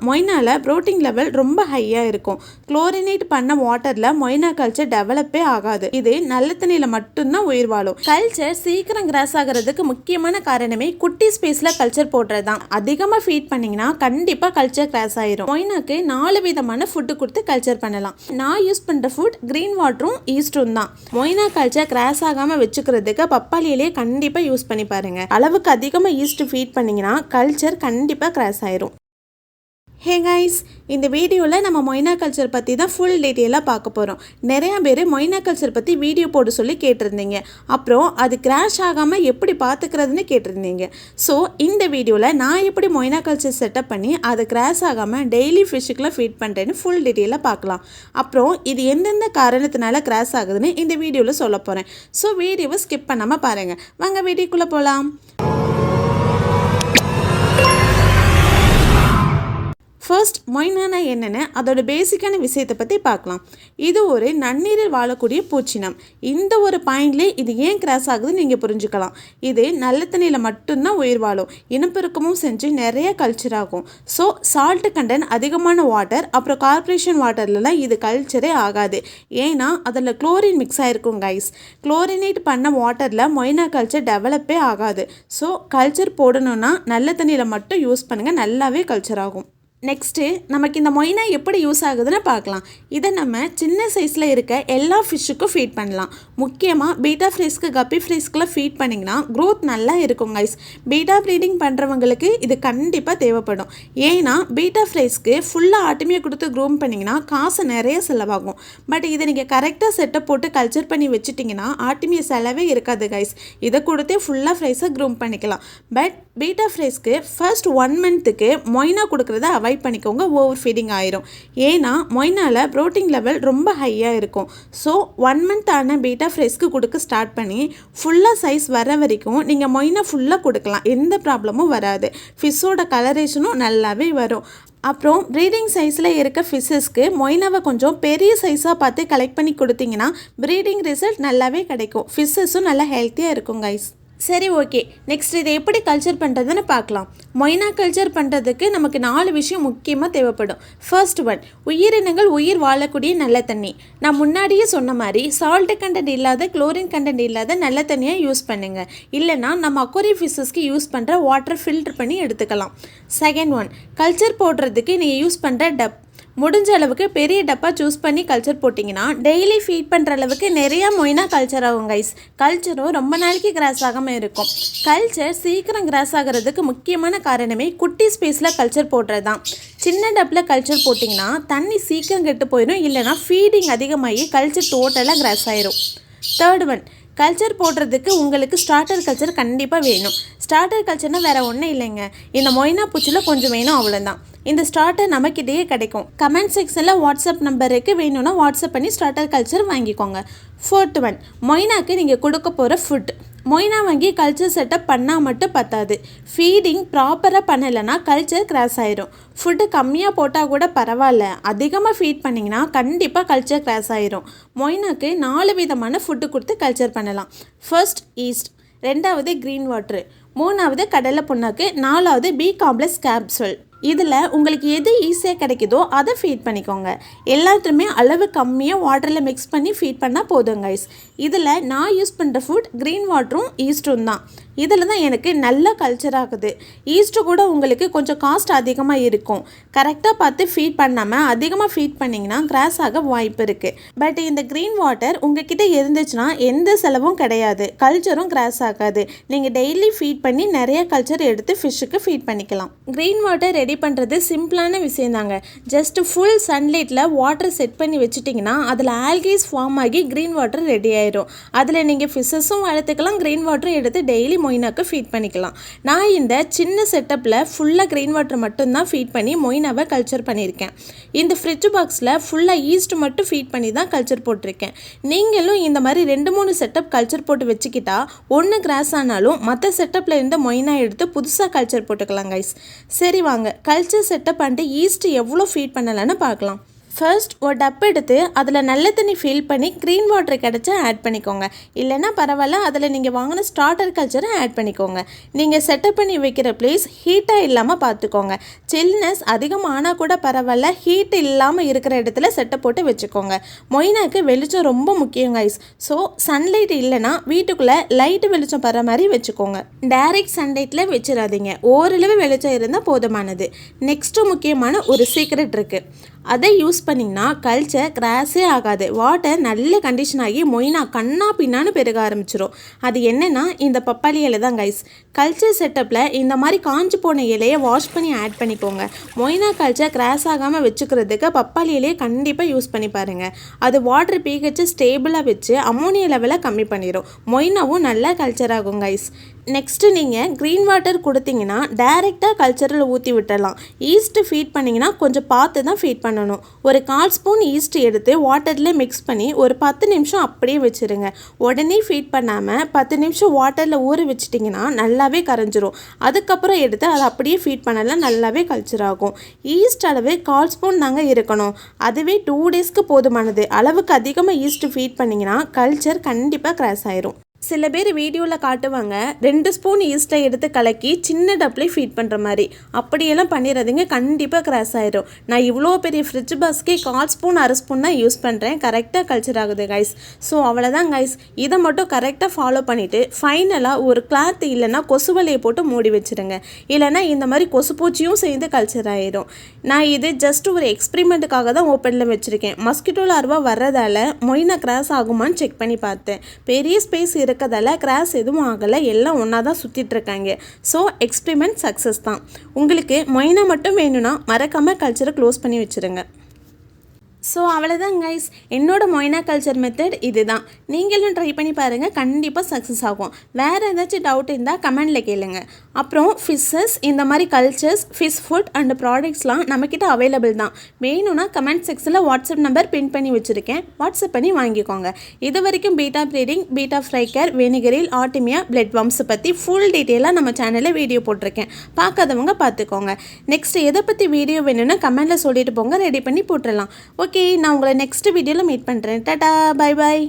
மொய்னால protein level ரொம்ப ஹையாக இருக்கும். குளோரினேட் பண்ண வாட்டரில் மொய்னா கல்ச்சர் டெவலப்பே ஆகாது. இது நல்ல தண்ணியில் மட்டும்தான் உயிர் வாழும். கல்ச்சர் சீக்கிரம் கிராஸ் ஆகிறதுக்கு முக்கியமான காரணமே குட்டி ஸ்பேஸில் கல்ச்சர் போடுறது தான். அதிகமாக ஃபீட் பண்ணிங்கன்னா கண்டிப்பாக கல்ச்சர் கிராஸ் ஆயிரும். மொய்னாக்கு 4 விதமான ஃபுட்டு கொடுத்து கல்ச்சர் பண்ணலாம். நான் யூஸ் பண்ணுற ஃபுட் க்ரீன் வாட்டரும் ஈஸ்டும் தான். மொய்னா கல்ச்சர் கிராஸ் ஆகாமல் வச்சுக்கிறதுக்கு பப்பாளியிலேயே கண்டிப்பாக யூஸ் பண்ணி பாருங்கள். அளவுக்கு அதிகமாக ஈஸ்ட் ஃபீட் பண்ணிங்கன்னா கல்ச்சர் கண்டிப்பாக கிராஸ் ஆயிரும். ஹே கைஸ், இந்த வீடியோவில் நம்ம மொய்னா கல்ச்சர் பற்றி தான் ஃபுல் டீட்டெயிலாக பார்க்க போகிறோம். நிறையா பேர் மொய்னா கல்ச்சர் பற்றி வீடியோ போட சொல்லி கேட்டிருந்தீங்க. அப்புறம் அது கிராஷ் ஆகாமல் எப்படி பார்த்துக்கிறதுன்னு கேட்டிருந்தீங்க. ஸோ இந்த வீடியோவில் நான் எப்படி மொய்னா கல்ச்சர் செட்டப் பண்ணி அது கிராஷ் ஆகாமல் டெய்லி ஃபிஷ்ஷுக்கெலாம் ஃபீட் பண்ணுறேன்னு ஃபுல் டீட்டெயிலாக பார்க்கலாம். அப்புறம் இது எந்தெந்த காரணத்தினால கிராஷ் ஆகுதுன்னு இந்த வீடியோவில் சொல்ல போகிறேன். ஸோ வீடியோவை ஸ்கிப் பண்ணாமல் பாருங்கள். வாங்க வீடியோக்குள்ளே போகலாம். ஃபர்ஸ்ட் மொய்னானா என்னென்னு அதோட பேசிக்கான விஷயத்தை பற்றி பார்க்கலாம். இது ஒரு நன்னீரில் வாழக்கூடிய பூச்சினம். இந்த ஒரு பாயிண்ட்லேயே இது ஏன் கிராஸ் ஆகுதுன்னு நீங்கள் புரிஞ்சுக்கலாம். இது நல்ல தண்ணியில் மட்டும்தான் உயிர் வாழும். இனப்பெருக்கமும் செஞ்சு நிறைய கல்ச்சர் ஆகும். ஸோ சால்ட்டு கண்டென்ட் அதிகமான வாட்டர் அப்புறம் கார்பரேஷன் வாட்டர்லலாம் இது கல்ச்சரே ஆகாது. ஏன்னா அதில் குளோரின் மிக்ஸ் ஆகிருக்கும் கைஸ். குளோரினேட் பண்ண வாட்டரில் மொய்னா கல்ச்சர் டெவலப்பே ஆகாது. ஸோ கல்ச்சர் போடணுன்னா நல்ல தண்ணியில் மட்டும் யூஸ் பண்ணுங்கள், நல்லாவே கல்ச்சர் ஆகும். நெக்ஸ்ட்டு நமக்கு இந்த மொய்னா எப்படி யூஸ் ஆகுதுன்னு பார்க்கலாம். இதை நம்ம சின்ன சைஸில் இருக்க எல்லா ஃபிஷ்ஷுக்கும் ஃபீட் பண்ணலாம். முக்கியமாக பீட்டா ஃப்ரைஸ்க்கு கப்பி ஃப்ரைஸ்க்குலாம் ஃபீட் பண்ணிங்கன்னா க்ரோத் நல்லா இருக்கும் கைஸ். பீட்டா ப்ரீடிங் பண்ணுறவங்களுக்கு இது கண்டிப்பாக தேவைப்படும். ஏன்னா பீட்டா ஃப்ரைஸ்க்கு ஃபுல்லாக ஆட்டுமையை கொடுத்து க்ரூம் பண்ணிங்கன்னா காசு நிறைய செலவாகும். பட் இதை நீங்கள் கரெக்டாக செட்டப் போட்டு கல்ச்சர் பண்ணி வச்சுட்டிங்கன்னா ஆட்டுமையை செலவே இருக்காது கைஸ். இதை கொடுத்தே ஃபுல்லாக ஃப்ரைஸை க்ரூம் பண்ணிக்கலாம். பட் பீட்டா ஃப்ரைஸ்க்கு ஃபர்ஸ்ட் 1 மந்த்துக்கு மொய்னா கொடுக்குறத அவாய்ட் பண்ணிக்கோங்க. ஓவர் ஃபீடிங் ஆயிரும். ஏன்னா மொய்னால புரோட்டீன் லெவல் ரொம்ப ஹையாக இருக்கும். ஸோ 1 மந்த் ஆன பீட்டா ஃப்ரைஸ்க்கு கொடுக்க ஸ்டார்ட் பண்ணி ஃபுல்லாக சைஸ் வர வரைக்கும் நீங்கள் மொய்னா ஃபுல்லாக கொடுக்கலாம். எந்த ப்ராப்ளமும் வராது. ஃபிஷ்ஷோட கலரேஷனும் நல்லாவே வரும். அப்புறம் ப்ரீடிங் சைஸில் இருக்க ஃபிஷ்ஷஸ்க்கு மொய்னாவை கொஞ்சம் பெரிய சைஸாக பார்த்து கலெக்ட் பண்ணி கொடுத்தீங்கன்னா ப்ரீடிங் ரிசல்ட் நல்லாவே கிடைக்கும். ஃபிஷ்ஷஸும் நல்லா ஹெல்த்தியாக இருக்கும் கைஸ். சரி, ஓகே. நெக்ஸ்ட் இதை எப்படி கல்ச்சர் பண்ணுறதுன்னு பார்க்கலாம். மொய்னா கல்ச்சர் பண்ணுறதுக்கு நமக்கு 4 விஷயம் முக்கியமாக தேவைப்படும். ஃபர்ஸ்ட் ஒன், உயிரினங்கள் உயிர் வாழக்கூடிய நல்ல தண்ணி. நான் முன்னாடியே சொன்ன மாதிரி சால்ட்டு கண்டென்ட் இல்லாத குளோரின் கண்டென்ட் இல்லாத நல்ல தண்ணியாக யூஸ் பண்ணுங்கள். இல்லைனா நம்ம அக்வாரியம் ஃபிஷ்ஷஸ்க்கு யூஸ் பண்ணுற வாட்டர் ஃபில்டர் பண்ணி எடுத்துக்கலாம். செகண்ட் ஒன், கல்ச்சர் போடுறதுக்கு நீங்கள் யூஸ் பண்ணுற டப். முடிஞ்ச அளவுக்கு பெரிய டப்பா சூஸ் பண்ணி கல்ச்சர் போட்டிங்கன்னா டெய்லி ஃபீட் பண்ணுற அளவுக்கு நிறையா மொய்னா கல்ச்சர் ஆகும் கைஸ். கல்ச்சரும் ரொம்ப நாளைக்கு கிராஸ் ஆகாமல் இருக்கும். கல்ச்சர் சீக்கிரம் கிராஸ் ஆகிறதுக்கு முக்கியமான காரணமே குட்டி ஸ்பேஸில் கல்ச்சர் போடுறது தான். சின்ன டப்பில் கல்ச்சர் போட்டிங்கன்னா தண்ணி சீக்கிரம் கெட்டு போயிடும். இல்லைனா ஃபீடிங் அதிகமாகி கல்ச்சர் டோட்டலாக கிராஸ் ஆயிரும். தேர்ட் ஒன், கல்ச்சர் போடுறதுக்கு உங்களுக்கு ஸ்டார்டர் கல்ச்சர் கண்டிப்பாக வேணும். ஸ்டார்டர் கல்ச்சர்னால் வேறு ஒன்றும் இல்லைங்க, இந்த மொய்னா பூச்சியில் கொஞ்சம் வேணும், அவ்வளோதான். இந்த ஸ்டார்டர் நமக்கிட்டேயே கிடைக்கும். கமெண்ட் செக்ஷனில் வாட்ஸ்அப் நம்பருக்கு வேணும்னா வாட்ஸ்அப் பண்ணி ஸ்டார்டர் கல்ச்சர் வாங்கிக்கோங்க. ஃபோர்த் ஒன், மொய்னாக்கு நீங்கள் கொடுக்க போகிற ஃபுட். மொய்னா வாங்கி கல்ச்சர் செட்டப் பண்ணால் மட்டும் பத்தாது. ஃபீடிங் ப்ராப்பராக பண்ணலைன்னா கல்ச்சர் கிராஸ் ஆயிரும். ஃபுட்டு கம்மியாக போட்டால் கூட பரவாயில்ல, அதிகமாக ஃபீட் பண்ணிங்கன்னா கண்டிப்பாக கல்ச்சர் கிராஸ் ஆயிரும். மொய்னாக்கு 4 விதமான ஃபுட்டு கொடுத்து கல்ச்சர் பண்ணலாம். ஃபர்ஸ்ட் ஈஸ்ட், ரெண்டாவது க்ரீன் வாட்ரு, மூணாவது கடலை புண்ணாக்கு, நாலாவது பி காம்ப்ளெக்ஸ் கேப்சூல். இதில் உங்களுக்கு எது ஈஸியாக கிடைக்குதோ அதை ஃபீட் பண்ணிக்கோங்க. எல்லாத்துலேயுமே அளவு கம்மியாக வாட்டரில் மிக்ஸ் பண்ணி ஃபீட் பண்ணால் போதும் கைஸ். இதில் நான் யூஸ் பண்ணுற ஃபுட் க்ரீன் வாட்டரும் ஈஸ்ட்டும் தான். இதில் தான் எனக்கு நல்ல கல்ச்சர் ஆகுது. ஈஸ்ட்டு கூட உங்களுக்கு கொஞ்சம் காஸ்ட் அதிகமாக இருக்கும். கரெக்டாக பார்த்து ஃபீட் பண்ணாமல் அதிகமாக ஃபீட் பண்ணிங்கன்னா கிராஸ் ஆக வாய்ப்பு இருக்குது. பட் இந்த க்ரீன் வாட்டர் உங்ககிட்ட இருந்துச்சுன்னா எந்த செலவும் கிடையாது, கல்ச்சரும் கிராஸ் ஆகாது. நீங்கள் டெய்லி ஃபீட் பண்ணி நிறைய கல்ச்சர் எடுத்து ஃபிஷ்ஷுக்கு ஃபீட் பண்ணிக்கலாம். க்ரீன் வாட்டர் ரெடி பண்ணுறது சிம்பிளான விஷயம் தாங்க. ஜஸ்ட் ஃபுல் சன்லைட்டில் வாட்டர் செட் பண்ணி வச்சுட்டிங்கன்னா அதில் ஆல்கேஸ் ஃபார்ம் ஆகி க்ரீன் வாட்டர் ரெடி ஆயிடும். அதில் நீங்கள் ஃபிஷ்ஷஸும் வளர்த்துக்கலாம், க்ரீன் வாட்டரும் எடுத்து டெய்லி மொய்னாக்கு ஃபீட் பண்ணிக்கலாம். நான் இந்த சின்ன செட்டப்பில் ஃபுல்லாக க்ரீன் வாட்டர் மட்டும்தான் ஃபீட் பண்ணி மொய்னாவை கல்ச்சர் பண்ணியிருக்கேன். இந்த ஃப்ரிட்ஜ் பாக்ஸில் ஃபுல்லாக ஈஸ்ட் மட்டும் ஃபீட் பண்ணி தான் கல்ச்சர் போட்டிருக்கேன். நீங்களும் இந்த மாதிரி 2-3 செட்டப் கல்ச்சர் போட்டு வச்சுக்கிட்டா ஒன்று கிராஸ் ஆனாலும் மற்ற செட்டப்பில் இருந்த மொய்னா எடுத்து புதுசாக கல்ச்சர் போட்டுக்கலாம் கைஸ். சரி வாங்க, கல்ச்சர் செட்டப் பண்ணிட்டு ஈஸ்ட் எவ்வளோ ஃபீட் பண்ணலான்னு பார்க்கலாம். ஃபர்ஸ்ட் ஒரு டப் எடுத்து அதில் நல்ல தண்ணி ஃபில் பண்ணி க்ரீன் வாட்டர் கிடச்சா ஆட் பண்ணிக்கோங்க. இல்லைன்னா பரவாயில்ல, அதில் நீங்கள் வாங்கின ஸ்டார்டர் கல்ச்சரை ஆட் பண்ணிக்கோங்க. நீங்கள் செட்டப் பண்ணி வைக்கிற பிளேஸ் ஹீட்டாக இல்லாமல் பார்த்துக்கோங்க. சில்னஸ் அதிகமானால் கூட பரவாயில்ல, ஹீட் இல்லாமல் இருக்கிற இடத்துல செட்டப் போட்டு வச்சுக்கோங்க. மொய்னாக்கு வெளிச்சம் ரொம்ப முக்கியம் கைஸ். ஸோ சன்லைட் இல்லைன்னா வீட்டுக்குள்ளே லைட்டு வெளிச்சம் படுற மாதிரி வச்சுக்கோங்க. டைரக்ட் சன்லைட்டில் வச்சிடாதீங்க, ஓரளவு வெளிச்சம் இருந்தால் போதுமானது. நெக்ஸ்ட்டு முக்கியமான ஒரு சீக்ரெட் இருக்குது. அதை யூஸ் பண்ணிங்கன்னா கல்ச்சர் கிராஸே ஆகாது. வாட்டர் நல்ல கண்டிஷன் ஆகி மொய்னா கண்ணா பின்னான்னு பெருக ஆரம்பிச்சிடும். அது என்னென்னா இந்த பப்பாளி இலை தான் கைஸ். கல்ச்சர் செட்டப்பில் இந்த மாதிரி காஞ்சி போன இலையை வாஷ் பண்ணி ஆட் பண்ணிக்கோங்க. மொய்னா கல்ச்சர் கிராஸ் ஆகாமல் வச்சுக்கிறதுக்கு பப்பாளி இலையை கண்டிப்பாக யூஸ் பண்ணி பாருங்கள். அது வாட்டர் pH ஸ்டேபிளாக வச்சு அமோனியா லெவலை கம்மி பண்ணிடும். மொய்னாவும் நல்லா கல்ச்சர் ஆகும் கைஸ். நெக்ஸ்ட்டு நீங்கள் க்ரீன் வாட்டர் கொடுத்தீங்கன்னா டைரெக்டாக கல்ச்சரில் ஊற்றி விட்டுடலாம். ஈஸ்ட்டு ஃபீட் பண்ணிங்கன்னா கொஞ்சம் பார்த்து தான் ஃபீட் பண்ணணும். ஒரு 1/4 ஸ்பூன் ஈஸ்ட் எடுத்து வாட்டரில் மிக்ஸ் பண்ணி ஒரு 10 நிமிஷம் அப்படியே வச்சுருங்க. உடனே ஃபீட் பண்ணாமல் 10 நிமிஷம் வாட்டரில் ஊற வச்சிட்டிங்கன்னா நல்லாவே கரைஞ்சிரும். அதுக்கப்புறம் எடுத்து அதை அப்படியே ஃபீட் பண்ணலாம், நல்லாவே கல்ச்சர் ஆகும். ஈஸ்ட் அளவு 1/4 ஸ்பூன் தாங்க இருக்கணும். அதுவே 2 டேஸ்க்கு போதுமானது. அளவுக்கு அதிகமாக ஈஸ்ட்டு ஃபீட் பண்ணிங்கன்னா கல்ச்சர் கண்டிப்பாக கிராஸ் ஆயிரும். சில பேர் வீடியோவில் காட்டுவாங்க 2 ஸ்பூன் ஈஸ்ட்டை எடுத்து கலக்கி சின்ன டப்லேயே ஃபீட் பண்ணுற மாதிரி. அப்படியெல்லாம் பண்ணிடாதீங்க, கண்டிப்பாக கிராஸ் ஆயிடும். நான் இவ்வளோ பெரிய ஃப்ரிட்ஜ் பாஸ்க்கே 1/4 ஸ்பூன் 1/2 ஸ்பூன் தான் யூஸ் பண்ணுறேன். கரெக்டாக கல்ச்சர் ஆகுது கைஸ். ஸோ அவ்வளோதான் கைஸ். இதை மட்டும் கரெக்டாக ஃபாலோ பண்ணிவிட்டு ஃபைனலாக ஒரு கிளாத் இல்லைன்னா கொசுவலையை போட்டு மூடி வச்சுருங்க. இல்லைனா இந்த மாதிரி கொசுப்பூச்சியும் சேர்ந்து கல்ச்சர் ஆகிடும். நான் இது ஜஸ்ட் ஒரு எக்ஸ்பெரிமெண்ட்டுக்காக தான் ஓப்பனில் வச்சுருக்கேன். மஸ்கிட்டோ லார்வா வர்றதால மொய்னா கிராஸ் ஆகுமான்னு செக் பண்ணி பார்த்தேன். பெரிய ஸ்பேஸ் இருக்கதால கிராஸ் எதுவும் ஆகலை, எல்லாம் ஒன்றா தான் சுற்றிட்டு இருக்காங்க. ஸோ எக்ஸ்பெரிமெண்ட் சக்ஸஸ் தான். உங்களுக்கு மொய்னா மட்டும் வேணும்னா மறக்காமல் கல்ச்சரை க்ளோஸ் பண்ணி வச்சுருங்க. ஸோ அவ்வளோதான் கைஸ், என்னோட மொய்னா கல்ச்சர் மெத்தட் இது தான். நீங்களும் ட்ரை பண்ணி பாருங்கள், கண்டிப்பாக சக்ஸஸ் ஆகும். வேறு ஏதாச்சும் டவுட் இருந்தால் கமெண்டில் கேளுங்க. அப்புறம் ஃபிஷ்ஷஸ், இந்த மாதிரி கல்ச்சர்ஸ், ஃபிஷ் ஃபுட் அண்ட் ப்ராடக்ட்ஸ்லாம் நம்மக்கிட்ட அவைலபிள் தான். வேணும்னா கமெண்ட் செக்ஷனில் வாட்ஸ்அப் நம்பர் பின் பண்ணி வச்சுருக்கேன், வாட்ஸ்அப் பண்ணி வாங்கிக்கோங்க. இது வரைக்கும் பீட்டா ப்ரீடிங், பீட்டா ஃப்ரைக்கர், வெனிகரில், ஆர்டிமியா, பிளட் வம்ஸை பற்றி ஃபுல் டீட்டெயிலாக நம்ம சேனலில் வீடியோ போட்டிருக்கேன். பார்க்காதவங்க பார்த்துக்கோங்க. நெக்ஸ்ட் எதை பற்றி வீடியோ வேணும்னா கமெண்டில் சொல்லிட்டு போங்க, ரெடி பண்ணி போட்டுடலாம். ஓகே, நான் உங்களை நெக்ஸ்ட் வீடியோவில் மீட் பண்ணுறேன். Tata, bye bye.